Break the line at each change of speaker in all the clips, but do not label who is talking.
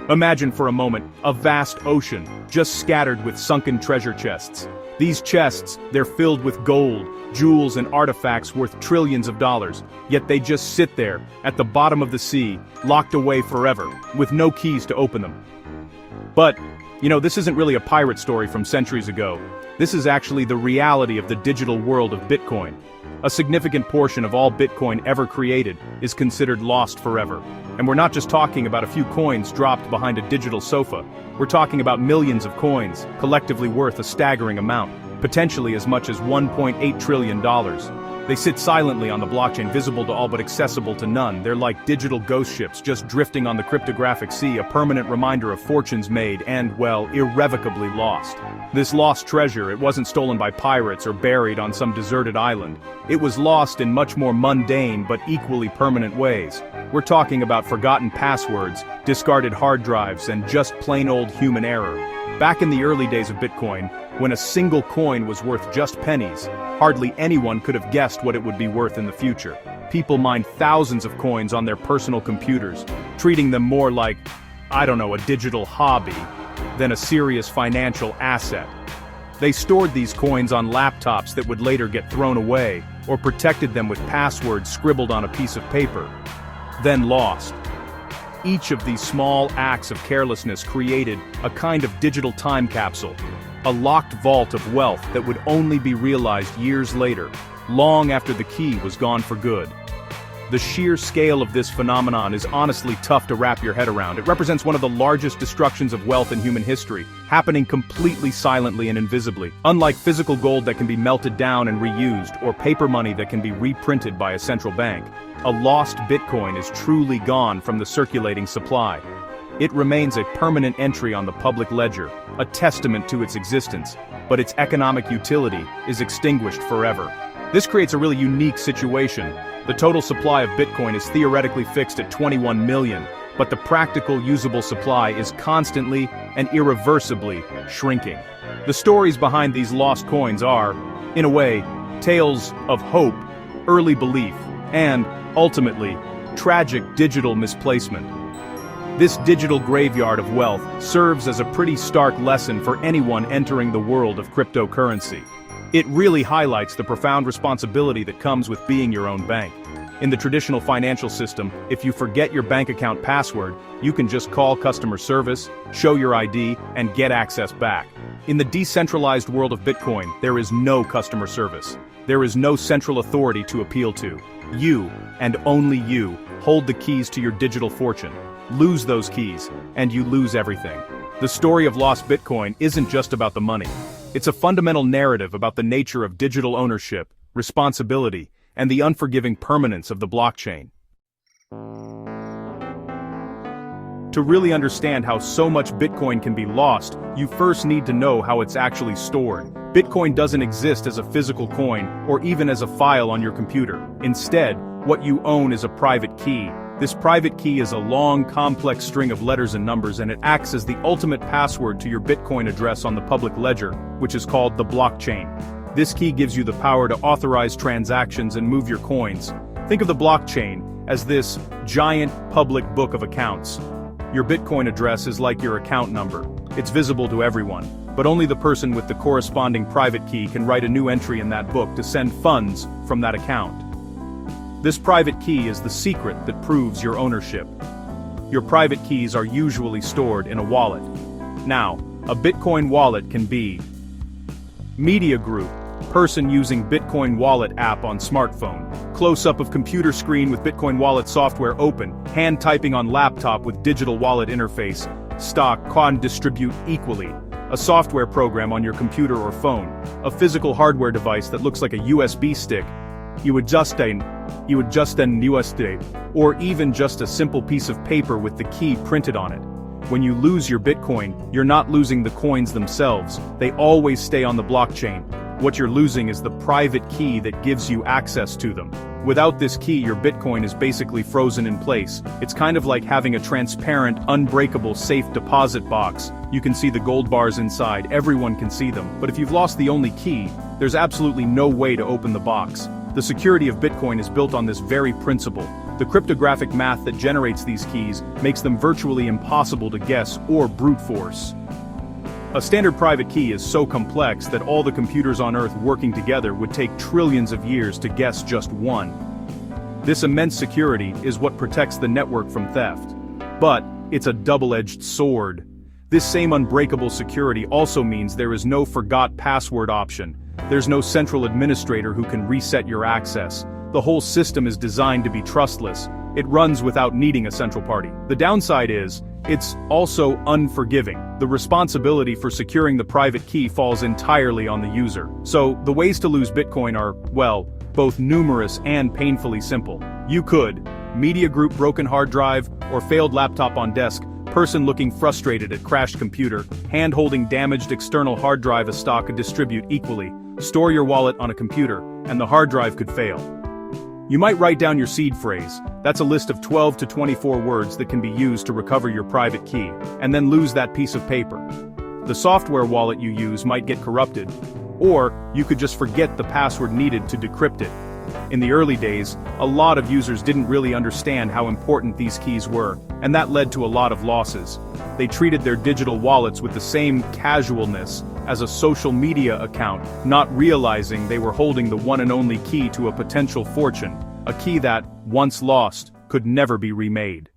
Imagine for a moment a vast ocean, just scattered with sunken treasure chests. These chests, they're filled with gold, jewels and artifacts worth trillions of dollars, yet they just sit there, at the bottom of the sea, locked away forever, with no keys to open them. But, this isn't really a pirate story from centuries ago. This is actually the reality of the digital world of Bitcoin. A significant portion of all Bitcoin ever created is considered lost forever. And we're not just talking about a few coins dropped behind a digital sofa. We're talking about millions of coins, collectively worth a staggering amount, potentially as much as $1.8 trillion. They sit silently on the blockchain, visible to all but accessible to none. They're like digital ghost ships just drifting on the cryptographic sea, a permanent reminder of fortunes made and, well, irrevocably lost. This lost treasure, it wasn't stolen by pirates or buried on some deserted island. It was lost in much more mundane but equally permanent ways. We're talking about forgotten passwords, discarded hard drives, and just plain old human error. Back in the early days of Bitcoin, when a single coin was worth just pennies, hardly anyone could have guessed what it would be worth in the future. People mined thousands of coins on their personal computers, treating them more like, a digital hobby, than a serious financial asset. They stored these coins on laptops that would later get thrown away, or protected them with passwords scribbled on a piece of paper, then lost. Each of these small acts of carelessness created a kind of digital time capsule, a locked vault of wealth that would only be realized years later, long after the key was gone for good. The sheer scale of this phenomenon is honestly tough to wrap your head around. It represents one of the largest destructions of wealth in human history, happening completely silently and invisibly. Unlike physical gold that can be melted down and reused, or paper money that can be reprinted by a central bank, a lost Bitcoin is truly gone from the circulating supply. It remains a permanent entry on the public ledger, a testament to its existence, but its economic utility is extinguished forever. This creates a really unique situation. The total supply of Bitcoin is theoretically fixed at 21 million, but the practical usable supply is constantly and irreversibly shrinking. The stories behind these lost coins are, in a way, tales of hope, early belief, and, ultimately, tragic digital misplacement. This digital graveyard of wealth serves as a pretty stark lesson for anyone entering the world of cryptocurrency. It really highlights the profound responsibility that comes with being your own bank. In the traditional financial system, if you forget your bank account password, you can just call customer service, show your ID, and get access back. In the decentralized world of Bitcoin, there is no customer service. There is no central authority to appeal to. You, and only you, hold the keys to your digital fortune. Lose those keys, and you lose everything. The story of lost Bitcoin isn't just about the money. It's a fundamental narrative about the nature of digital ownership, responsibility, and the unforgiving permanence of the blockchain. To really understand how so much Bitcoin can be lost, you first need to know how it's actually stored. Bitcoin doesn't exist as a physical coin, or even as a file on your computer. Instead, what you own is a private key. This private key is a long, complex string of letters and numbers, and it acts as the ultimate password to your Bitcoin address on the public ledger, which is called the blockchain. This key gives you the power to authorize transactions and move your coins. Think of the blockchain as this giant public book of accounts. Your Bitcoin address is like your account number. It's visible to everyone, but only the person with the corresponding private key can write a new entry in that book to send funds from that account. This private key is the secret that proves your ownership. Your private keys are usually stored in a wallet. Now, a Bitcoin wallet can be media group, person using Bitcoin wallet app on smartphone, close-up of computer screen with Bitcoin wallet software open, hand typing on laptop with digital wallet interface, stock, con distribute equally, a software program on your computer or phone, a physical hardware device that looks like a USB stick, you would just then USB, or even just a simple piece of paper with the key printed on it. When you lose your Bitcoin, you're not losing the coins themselves, they always stay on the blockchain. What you're losing is the private key that gives you access to them. Without this key, your Bitcoin is basically frozen in place. It's kind of like having a transparent, unbreakable safe deposit box. You can see the gold bars inside, everyone can see them, but if you've lost the only key, there's absolutely no way to open the box. The security of Bitcoin is built on this very principle. The cryptographic math that generates these keys makes them virtually impossible to guess or brute force. A standard private key is so complex that all the computers on Earth working together would take trillions of years to guess just one. This immense security is what protects the network from theft. But it's a double-edged sword. This same unbreakable security also means there is no forgot password option. There's no central administrator who can reset your access. The whole system is designed to be trustless. It runs without needing a central party. The downside is, it's also unforgiving. The responsibility for securing the private key falls entirely on the user. So, the ways to lose Bitcoin are, well, both numerous and painfully simple. You could, media group broken hard drive, or failed laptop on desk, person looking frustrated at crashed computer, hand holding damaged external hard drive. A stock could distribute equally. Store your wallet on a computer, and the hard drive could fail. You might write down your seed phrase. That's a list of 12 to 24 words that can be used to recover your private key, and then lose that piece of paper. The software wallet you use might get corrupted, or you could just forget the password needed to decrypt it. In the early days, a lot of users didn't really understand how important these keys were, and that led to a lot of losses. They treated their digital wallets with the same casualness as a social media account, not realizing they were holding the one and only key to a potential fortune, a key that, once lost, could never be remade.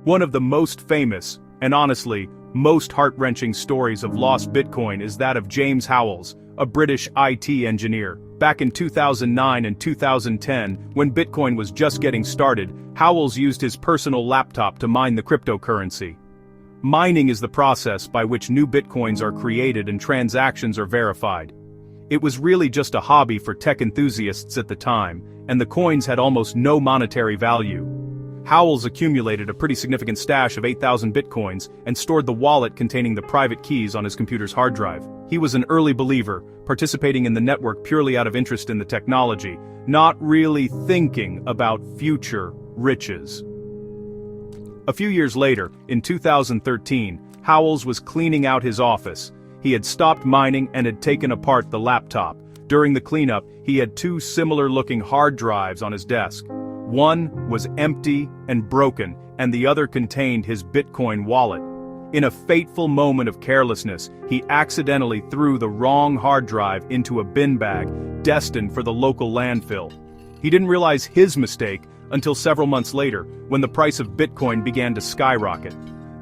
One of the most famous, and honestly, most heart-wrenching stories of lost Bitcoin is that of James Howells, a British IT engineer. Back in 2009 and 2010, when Bitcoin was just getting started, Howells used his personal laptop to mine the cryptocurrency. Mining is the process by which new Bitcoins are created and transactions are verified. It was really just a hobby for tech enthusiasts at the time, and the coins had almost no monetary value. Howells accumulated a pretty significant stash of 8,000 Bitcoins and stored the wallet containing the private keys on his computer's hard drive. He was an early believer, participating in the network purely out of interest in the technology, not really thinking about future riches. A few years later, in 2013, Howells was cleaning out his office. He had stopped mining and had taken apart the laptop. During the cleanup, he had two similar-looking hard drives on his desk. One was empty and broken, and the other contained his Bitcoin wallet. In a fateful moment of carelessness, he accidentally threw the wrong hard drive into a bin bag, destined for the local landfill. He didn't realize his mistake until several months later, when the price of Bitcoin began to skyrocket.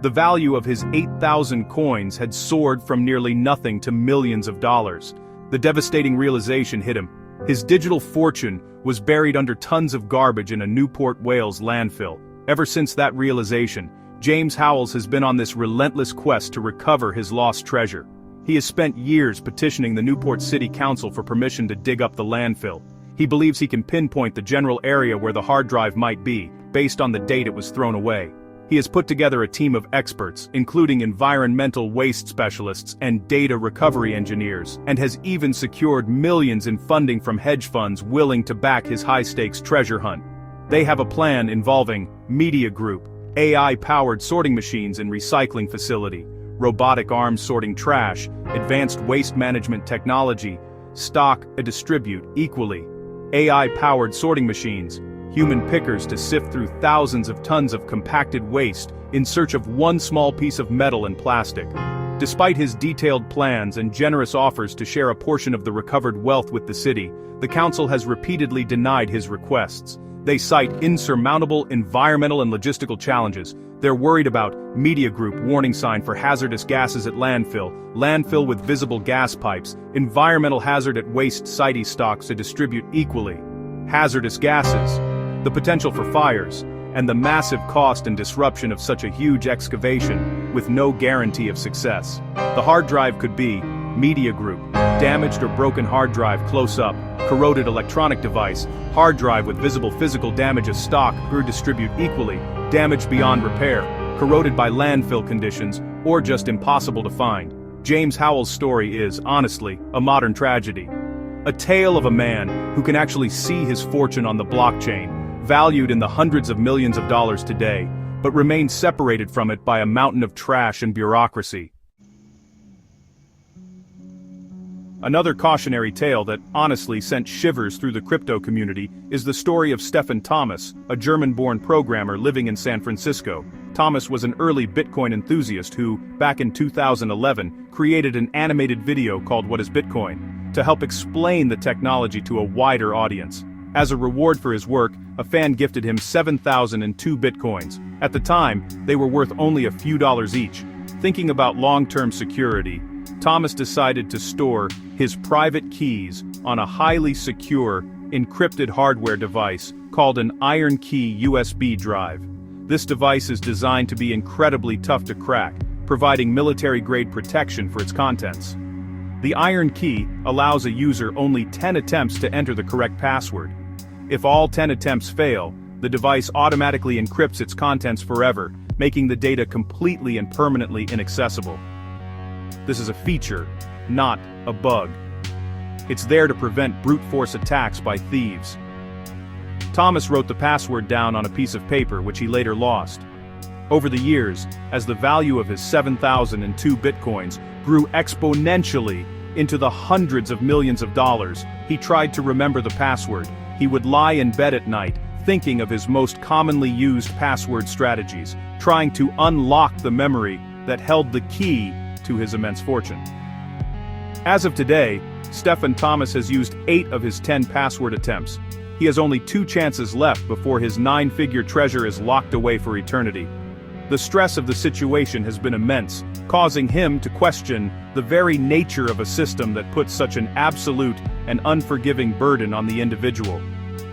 The value of his 8,000 coins had soared from nearly nothing to millions of dollars. The devastating realization hit him. His digital fortune was buried under tons of garbage in a Newport, Wales landfill. Ever since that realization, James Howells has been on this relentless quest to recover his lost treasure. He has spent years petitioning the Newport City Council for permission to dig up the landfill. He believes he can pinpoint the general area where the hard drive might be, based on the date it was thrown away. He has put together a team of experts, including environmental waste specialists and data recovery engineers, and has even secured millions in funding from hedge funds willing to back his high-stakes treasure hunt. They have a plan involving media group, AI-powered sorting machines and recycling facility, robotic arms sorting trash, advanced waste management technology, stock and distribute equally, AI-powered sorting machines, human pickers to sift through thousands of tons of compacted waste in search of one small piece of metal and plastic. Despite his detailed plans and generous offers to share a portion of the recovered wealth with the city, the council has repeatedly denied his requests. They cite insurmountable environmental and logistical challenges. They're worried about media group warning sign for hazardous gases at landfill with visible gas pipes, environmental hazard at waste site stocks to distribute equally, hazardous gases, the potential for fires, and the massive cost and disruption of such a huge excavation with no guarantee of success. The hard drive could be media group, damaged or broken hard drive close up, corroded electronic device, hard drive with visible physical damage of stock or distribute equally, damaged beyond repair, corroded by landfill conditions, or just impossible to find. James Howells' story is, honestly, a modern tragedy. A tale of a man who can actually see his fortune on the blockchain, valued in the hundreds of millions of dollars today, but remains separated from it by a mountain of trash and bureaucracy. Another cautionary tale that honestly sent shivers through the crypto community is the story of Stefan, a German-born programmer living in San Francisco. Thomas was an early Bitcoin enthusiast who, back in 2011, created an animated video called What is Bitcoin? To help explain the technology to a wider audience. As a reward for his work, a fan gifted him 7,002 Bitcoins. At the time, they were worth only a few dollars each. Thinking about long-term security, Thomas decided to store his private keys on a highly secure, encrypted hardware device called an Iron Key USB drive. This device is designed to be incredibly tough to crack, providing military-grade protection for its contents. The Iron Key allows a user only 10 attempts to enter the correct password. If all 10 attempts fail, the device automatically encrypts its contents forever, making the data completely and permanently inaccessible. This is a feature, not a bug. It's there to prevent brute force attacks by thieves. Thomas wrote the password down on a piece of paper which he later lost. Over the years, as the value of his 7,002 Bitcoins grew exponentially into the hundreds of millions of dollars, he tried to remember the password. He would lie in bed at night, thinking of his most commonly used password strategies, trying to unlock the memory that held the key to his immense fortune. As of today, Stefan has used 8 of his 10 password attempts. He has only 2 chances left before his 9-figure treasure is locked away for eternity. The stress of the situation has been immense, causing him to question the very nature of a system that puts such an absolute and unforgiving burden on the individual.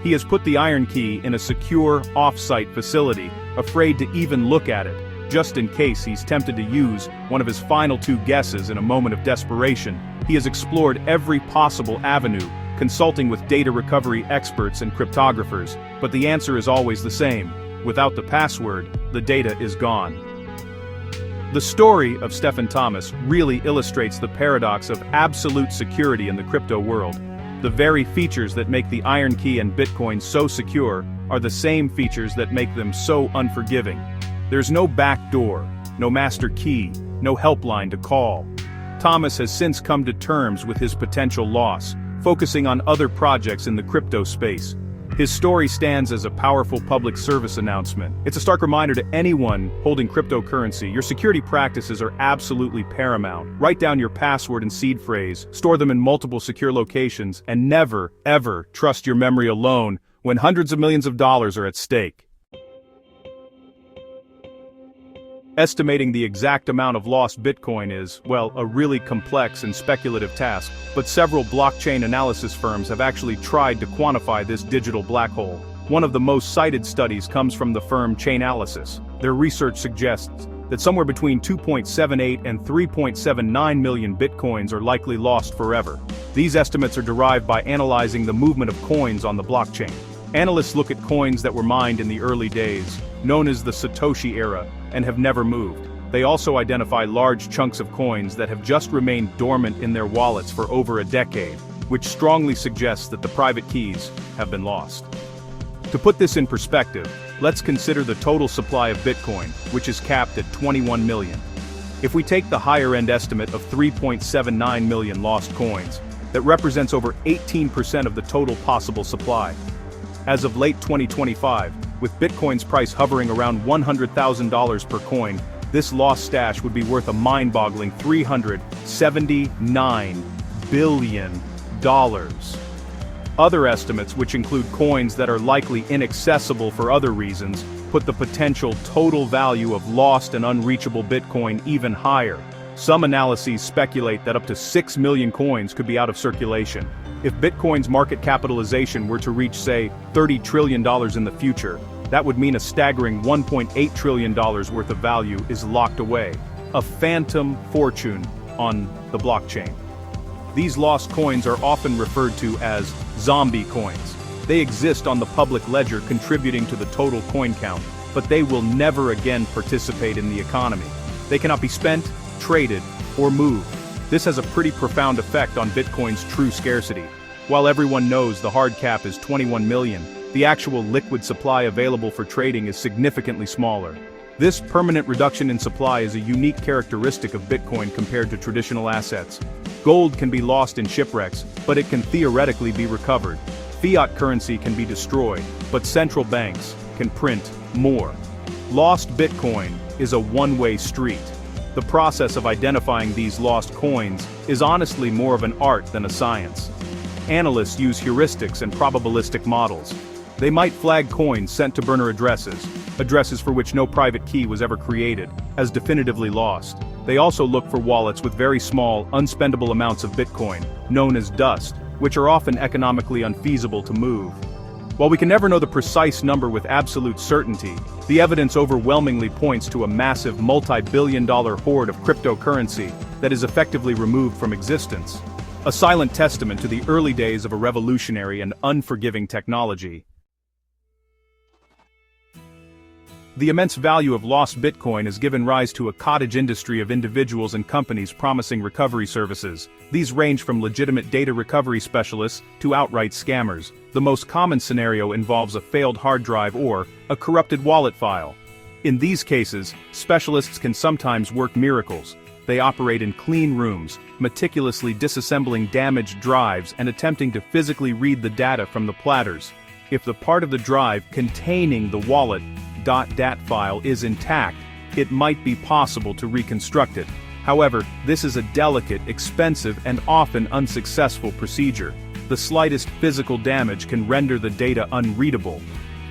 He has put the Iron Key in a secure, off-site facility, afraid to even look at it, just in case he's tempted to use one of his final 2 guesses in a moment of desperation. He has explored every possible avenue, consulting with data recovery experts and cryptographers, but the answer is always the same. Without the password, the data is gone. The story of Stefan really illustrates the paradox of absolute security in the crypto world. The very features that make the Iron Key and Bitcoin so secure are the same features that make them so unforgiving. There's no back door, no master key, no helpline to call. Thomas has since come to terms with his potential loss, focusing on other projects in the crypto space. His story stands as a powerful public service announcement. It's a stark reminder to anyone holding cryptocurrency: your security practices are absolutely paramount. Write down your password and seed phrase, store them in multiple secure locations, and never, ever trust your memory alone when hundreds of millions of dollars are at stake. Estimating the exact amount of lost Bitcoin is, well, a really complex and speculative task, but several blockchain analysis firms have actually tried to quantify this digital black hole. One of the most cited studies comes from the firm Chainalysis. Their research suggests that somewhere between 2.78 and 3.79 million Bitcoins are likely lost forever. These estimates are derived by analyzing the movement of coins on the blockchain. Analysts look at coins that were mined in the early days, known as the Satoshi era, and have never moved. They also identify large chunks of coins that have just remained dormant in their wallets for over a decade, which strongly suggests that the private keys have been lost. To put this in perspective, let's consider the total supply of Bitcoin, which is capped at 21 million. If we take the higher-end estimate of 3.79 million lost coins, that represents over 18% of the total possible supply. As of late 2025, with Bitcoin's price hovering around $100,000 per coin, this lost stash would be worth a mind-boggling $379 billion. Other estimates, which include coins that are likely inaccessible for other reasons, put the potential total value of lost and unreachable Bitcoin even higher. Some analyses speculate that up to 6 million coins could be out of circulation. If Bitcoin's market capitalization were to reach, say, $30 trillion in the future, that would mean a staggering $1.8 trillion worth of value is locked away. A phantom fortune on the blockchain. These lost coins are often referred to as zombie coins. They exist on the public ledger, contributing to the total coin count, but they will never again participate in the economy. They cannot be spent, traded, or moved. This has a pretty profound effect on Bitcoin's true scarcity. While everyone knows the hard cap is 21 million, the actual liquid supply available for trading is significantly smaller. This permanent reduction in supply is a unique characteristic of Bitcoin compared to traditional assets. Gold can be lost in shipwrecks, but it can theoretically be recovered. Fiat currency can be destroyed, but central banks can print more. Lost Bitcoin is a one-way street. The process of identifying these lost coins is honestly more of an art than a science. Analysts use heuristics and probabilistic models. They might flag coins sent to burner addresses for which no private key was ever created, as definitively lost. They also look for wallets with very small, unspendable amounts of Bitcoin, known as dust, which are often economically unfeasible to move. While we can never know the precise number with absolute certainty, the evidence overwhelmingly points to a massive multi-billion-dollar hoard of cryptocurrency that is effectively removed from existence. A silent testament to the early days of a revolutionary and unforgiving technology. The immense value of lost Bitcoin has given rise to a cottage industry of individuals and companies promising recovery services. These range from legitimate data recovery specialists to outright scammers. The most common scenario involves a failed hard drive or a corrupted wallet file. In these cases, specialists can sometimes work miracles. They operate in clean rooms, meticulously disassembling damaged drives and attempting to physically read the data from the platters. If the part of the drive containing the wallet .dat file is intact, it might be possible to reconstruct it. However, this is a delicate, expensive, and often unsuccessful procedure. The slightest physical damage can render the data unreadable.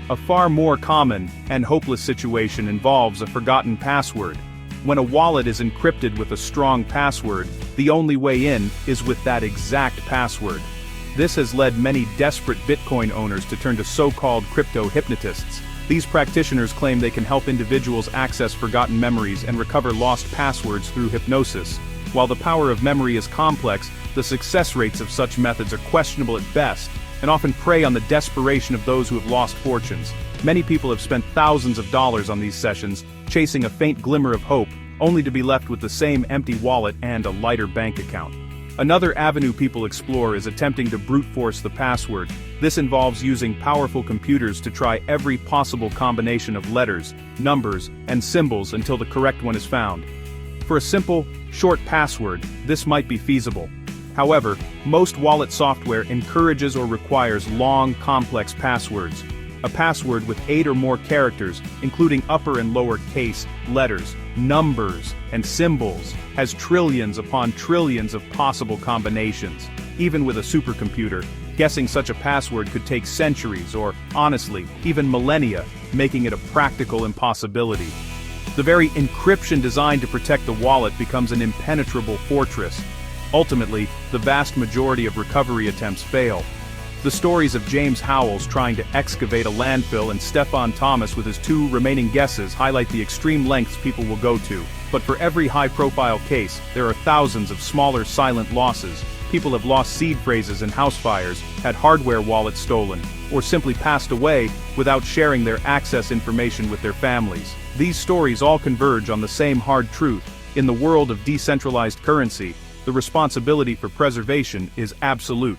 A far more common and hopeless situation involves a forgotten password. When a wallet is encrypted with a strong password, the only way in is with that exact password. This has led many desperate Bitcoin owners to turn to so-called crypto hypnotists. These practitioners claim they can help individuals access forgotten memories and recover lost passwords through hypnosis. While the power of memory is complex, the success rates of such methods are questionable at best, and often prey on the desperation of those who have lost fortunes. Many people have spent thousands of dollars on these sessions, chasing a faint glimmer of hope, only to be left with the same empty wallet and a lighter bank account. Another avenue people explore is attempting to brute force the password. This involves using powerful computers to try every possible combination of letters, numbers, and symbols until the correct one is found. For a simple, short password, this might be feasible. However, most wallet software encourages or requires long, complex passwords. A password with 8 or more characters, including upper and lower case, letters, numbers, and symbols, has trillions upon trillions of possible combinations. Even with a supercomputer, guessing such a password could take centuries or, honestly, even millennia, making it a practical impossibility. The very encryption designed to protect the wallet becomes an impenetrable fortress. Ultimately, the vast majority of recovery attempts fail. The stories of James Howells trying to excavate a landfill and Stefan with his 2 remaining guesses highlight the extreme lengths people will go to. But for every high-profile case, there are thousands of smaller silent losses. People have lost seed phrases in house fires, had hardware wallets stolen, or simply passed away without sharing their access information with their families. These stories all converge on the same hard truth. In the world of decentralized currency, the responsibility for preservation is absolute.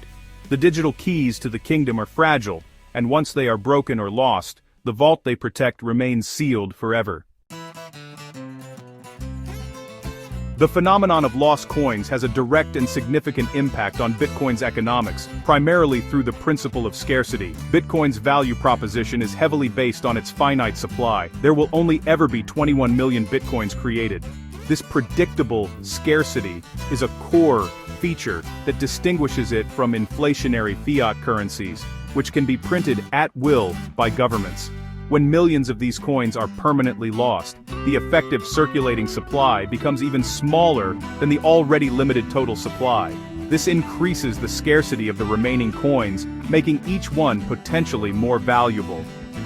The digital keys to the kingdom are fragile, and once they are broken or lost, the vault they protect remains sealed forever. The phenomenon of lost coins has a direct and significant impact on Bitcoin's economics, primarily through the principle of scarcity. Bitcoin's value proposition is heavily based on its finite supply. There will only ever be 21 million Bitcoins created. This predictable scarcity is a core feature that distinguishes it from inflationary fiat currencies, which can be printed at will by governments. When millions of these coins are permanently lost, the effective circulating supply becomes even smaller than the already limited total supply. This increases the scarcity of the remaining coins, making each one potentially more valuable.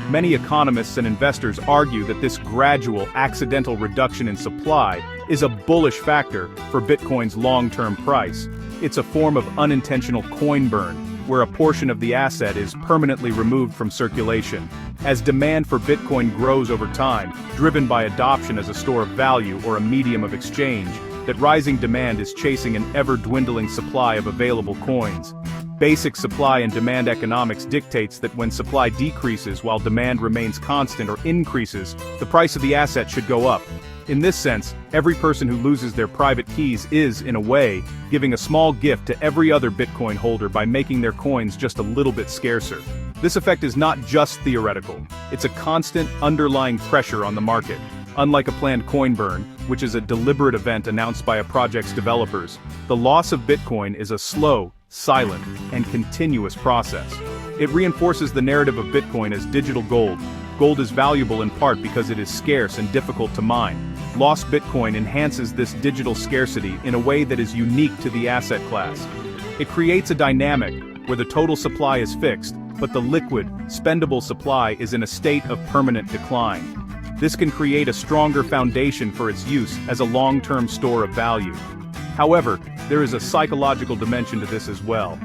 Many economists and investors argue that this gradual, accidental reduction in supply is a bullish factor for Bitcoin's long-term price. It's a form of unintentional coin burn, where a portion of the asset is permanently removed from circulation. As demand for Bitcoin grows over time, driven by adoption as a store of value or a medium of exchange, that rising demand is chasing an ever-dwindling supply of available coins. Basic supply and demand economics dictates that when supply decreases while demand remains constant or increases, the price of the asset should go up. In this sense, every person who loses their private keys is, in a way, giving a small gift to every other Bitcoin holder by making their coins just a little bit scarcer. This effect is not just theoretical, it's a constant, underlying pressure on the market. Unlike a planned coin burn, which is a deliberate event announced by a project's developers, the loss of Bitcoin is a slow, silent, and continuous process. It reinforces the narrative of Bitcoin as digital gold. Gold is valuable in part because it is scarce and difficult to mine. Lost Bitcoin enhances this digital scarcity in a way that is unique to the asset class. It creates a dynamic where the total supply is fixed, but the liquid, spendable supply is in a state of permanent decline. This can create a stronger foundation for its use as a long-term store of value. However, there is a psychological dimension to this as well.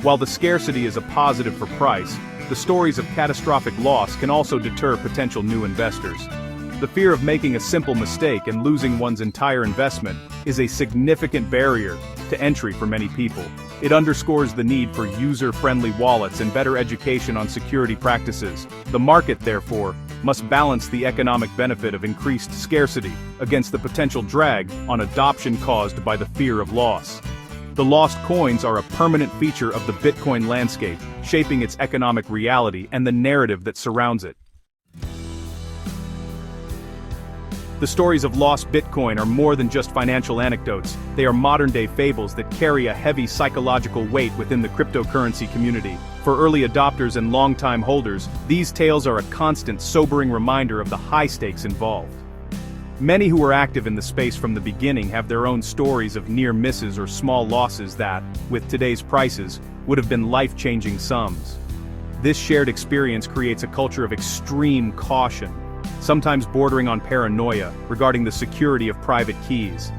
While the scarcity is a positive for price, the stories of catastrophic loss can also deter potential new investors. The fear of making a simple mistake and losing one's entire investment is a significant barrier to entry for many people. It underscores the need for user-friendly wallets and better education on security practices. The market, therefore, must balance the economic benefit of increased scarcity against the potential drag on adoption caused by the fear of loss. The lost coins are a permanent feature of the Bitcoin landscape, shaping its economic reality and the narrative that surrounds it. The stories of lost Bitcoin are more than just financial anecdotes. They are modern-day fables that carry a heavy psychological weight within the cryptocurrency community. For early adopters and long-time holders, these tales are a constant, sobering reminder of the high stakes involved. Many who were active in the space from the beginning have their own stories of near misses or small losses that, with today's prices, would have been life-changing sums. This shared experience creates a culture of extreme caution, sometimes bordering on paranoia, regarding the security of private keys.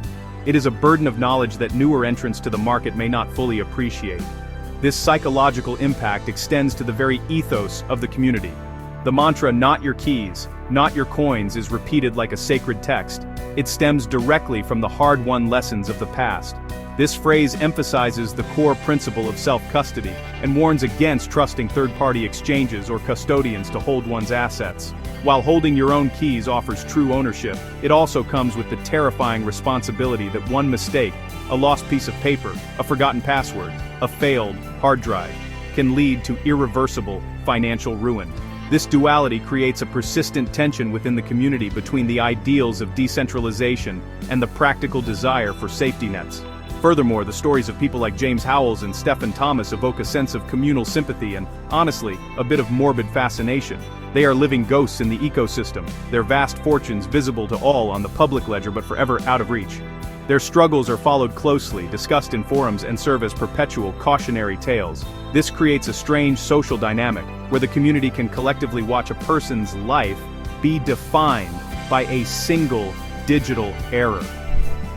It is a burden of knowledge that newer entrants to the market may not fully appreciate. This psychological impact extends to the very ethos of the community. The mantra, "not your keys, not your coins," is repeated like a sacred text. It stems directly from the hard-won lessons of the past. This phrase emphasizes the core principle of self-custody and warns against trusting third-party exchanges or custodians to hold one's assets. While holding your own keys offers true ownership, it also comes with the terrifying responsibility that one mistake, a lost piece of paper, a forgotten password, a failed hard drive, can lead to irreversible financial ruin. This duality creates a persistent tension within the community between the ideals of decentralization and the practical desire for safety nets. Furthermore, the stories of people like James Howells and Stefan evoke a sense of communal sympathy and, honestly, a bit of morbid fascination. They are living ghosts in the ecosystem, their vast fortunes visible to all on the public ledger but forever out of reach. Their struggles are followed closely, discussed in forums, and serve as perpetual cautionary tales. This creates a strange social dynamic, where the community can collectively watch a person's life be defined by a single digital error.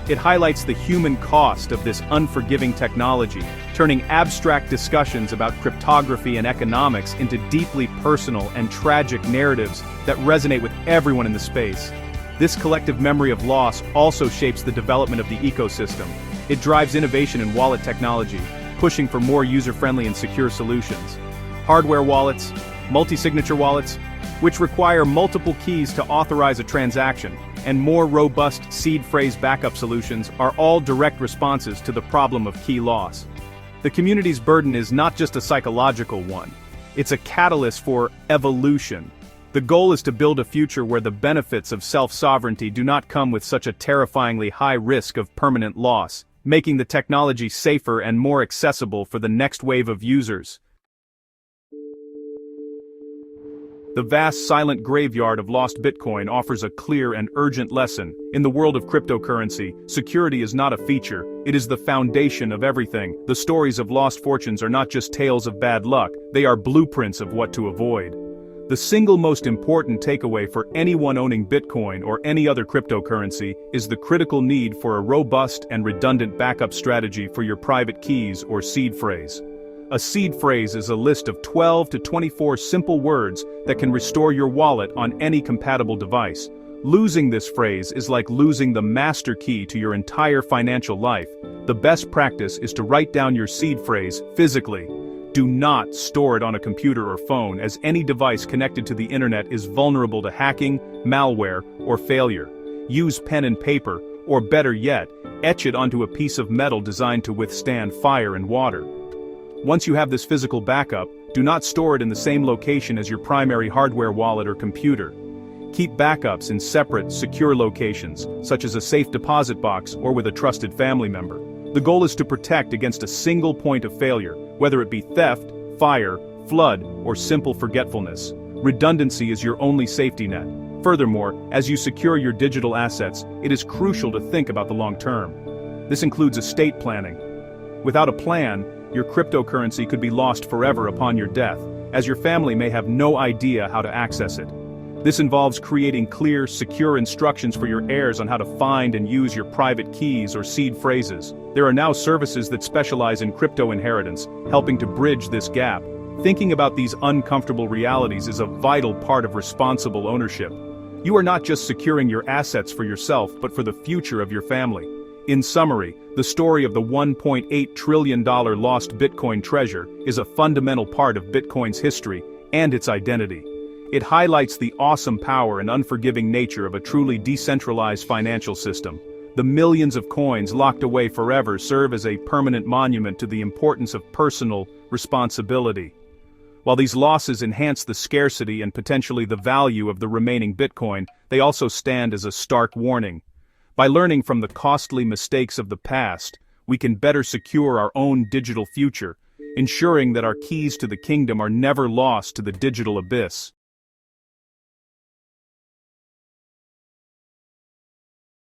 It highlights the human cost of this unforgiving technology, turning abstract discussions about cryptography and economics into deeply personal and tragic narratives that resonate with everyone in the space. This collective memory of loss also shapes the development of the ecosystem. It drives innovation in wallet technology, pushing for more user-friendly and secure solutions. Hardware wallets, multi-signature wallets, which require multiple keys to authorize a transaction, and more robust seed phrase backup solutions are all direct responses to the problem of key loss. The community's burden is not just a psychological one, it's a catalyst for evolution. The goal is to build a future where the benefits of self-sovereignty do not come with such a terrifyingly high risk of permanent loss, making the technology safer and more accessible for the next wave of users. The vast silent graveyard of lost Bitcoin offers a clear and urgent lesson. In the world of cryptocurrency, security is not a feature, it is the foundation of everything. The stories of lost fortunes are not just tales of bad luck, they are blueprints of what to avoid. The single most important takeaway for anyone owning Bitcoin or any other cryptocurrency is the critical need for a robust and redundant backup strategy for your private keys or seed phrase. A seed phrase is a list of 12 to 24 simple words that can restore your wallet on any compatible device. Losing this phrase is like losing the master key to your entire financial life. The best practice is to write down your seed phrase physically. Do not store it on a computer or phone, as any device connected to the internet is vulnerable to hacking, malware, or failure. use pen and paper, or better yet, etch it onto a piece of metal designed to withstand fire and water. Once you have this physical backup, do not store it in the same location as your primary hardware wallet or computer. Keep backups in separate, secure locations, such as a safe deposit box or with a trusted family member. The goal is to protect against a single point of failure, whether it be theft, fire, flood, or simple forgetfulness. Redundancy is your only safety net. Furthermore, as you secure your digital assets, it is crucial to think about the long term. This includes estate planning. Without a plan, your cryptocurrency could be lost forever upon your death, as your family may have no idea how to access it. This involves creating clear, secure instructions for your heirs on how to find and use your private keys or seed phrases. There are now services that specialize in crypto inheritance, helping to bridge this gap. Thinking about these uncomfortable realities is a vital part of responsible ownership. You are not just securing your assets for yourself, but for the future of your family. In summary, the story of the $1.8 trillion lost Bitcoin treasure is a fundamental part of Bitcoin's history and its identity. It highlights the awesome power and unforgiving nature of a truly decentralized financial system. The millions of coins locked away forever serve as a permanent monument to the importance of personal responsibility. While these losses enhance the scarcity and potentially the value of the remaining Bitcoin, they also stand as a stark warning. By learning from the costly mistakes of the past, we can better secure our own digital future, ensuring that our keys to the kingdom are never lost to the digital abyss.